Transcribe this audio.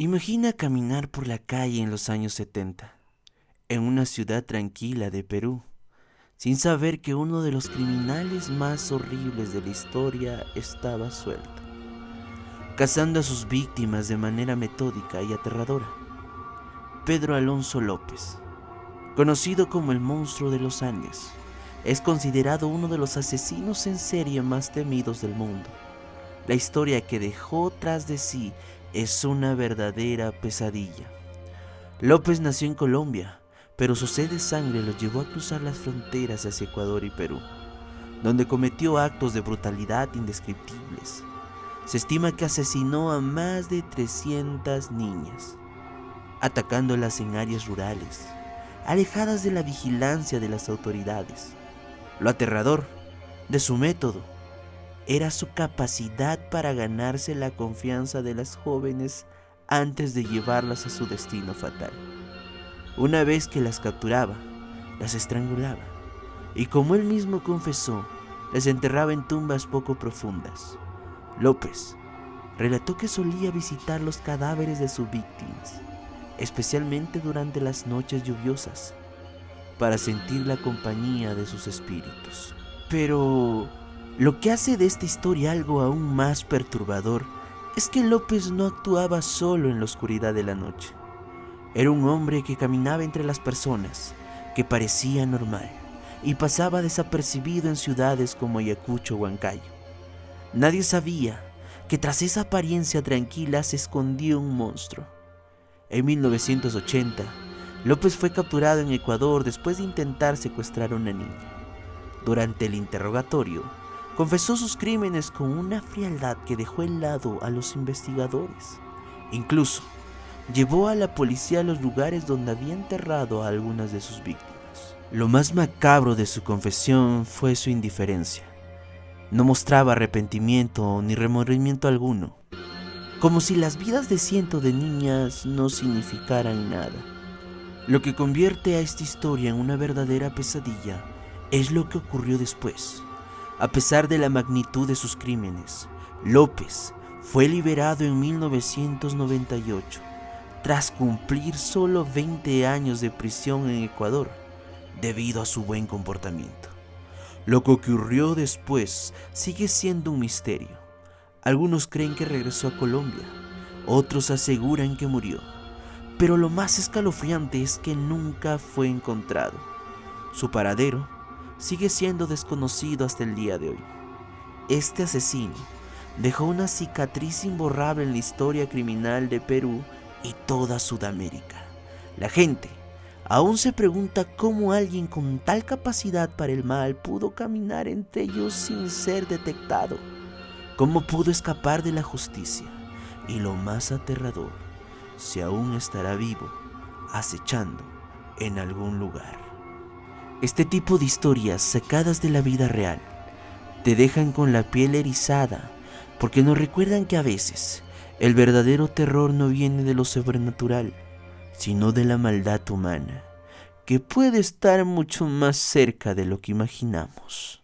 Imagina caminar por la calle en los años 70, en una ciudad tranquila de Perú, sin saber que uno de los criminales más horribles de la historia estaba suelto, cazando a sus víctimas de manera metódica y aterradora. Pedro Alonso López, conocido como el monstruo de los Andes, es considerado uno de los asesinos en serie más temidos del mundo. La historia que dejó tras de sí es una verdadera pesadilla. López nació en Colombia, pero su sed de sangre lo llevó a cruzar las fronteras hacia Ecuador y Perú, donde cometió actos de brutalidad indescriptibles. Se estima que asesinó a más de 300 niñas, atacándolas en áreas rurales, alejadas de la vigilancia de las autoridades. Lo aterrador de su método era su capacidad para ganarse la confianza de las jóvenes antes de llevarlas a su destino fatal. Una vez que las capturaba, las estrangulaba y, como él mismo confesó, las enterraba en tumbas poco profundas. López relató que solía visitar los cadáveres de sus víctimas, especialmente durante las noches lluviosas, para sentir la compañía de sus espíritus. Pero lo que hace de esta historia algo aún más perturbador es que López no actuaba solo en la oscuridad de la noche. Era un hombre que caminaba entre las personas, que parecía normal y pasaba desapercibido en ciudades como Ayacucho o Huancayo. Nadie sabía que tras esa apariencia tranquila se escondía un monstruo. En 1980, López fue capturado en Ecuador después de intentar secuestrar a una niña. Durante el interrogatorio, confesó sus crímenes con una frialdad que dejó helado a los investigadores. Incluso, llevó a la policía a los lugares donde había enterrado a algunas de sus víctimas. Lo más macabro de su confesión fue su indiferencia. No mostraba arrepentimiento ni remordimiento alguno, como si las vidas de cientos de niñas no significaran nada. Lo que convierte a esta historia en una verdadera pesadilla es lo que ocurrió después. A pesar de la magnitud de sus crímenes, López fue liberado en 1998, tras cumplir solo 20 años de prisión en Ecuador, debido a su buen comportamiento. Lo que ocurrió después sigue siendo un misterio. Algunos creen que regresó a Colombia, otros aseguran que murió, pero lo más escalofriante es que nunca fue encontrado. Su paradero sigue siendo desconocido hasta el día de hoy. Este asesino dejó una cicatriz imborrable en la historia criminal de Perú y toda Sudamérica. La gente aún se pregunta cómo alguien con tal capacidad para el mal pudo caminar entre ellos sin ser detectado. ¿Cómo pudo escapar de la justicia? Y lo más aterrador, si aún estará vivo, acechando en algún lugar. Este tipo de historias sacadas de la vida real te dejan con la piel erizada, porque nos recuerdan que a veces el verdadero terror no viene de lo sobrenatural, sino de la maldad humana, que puede estar mucho más cerca de lo que imaginamos.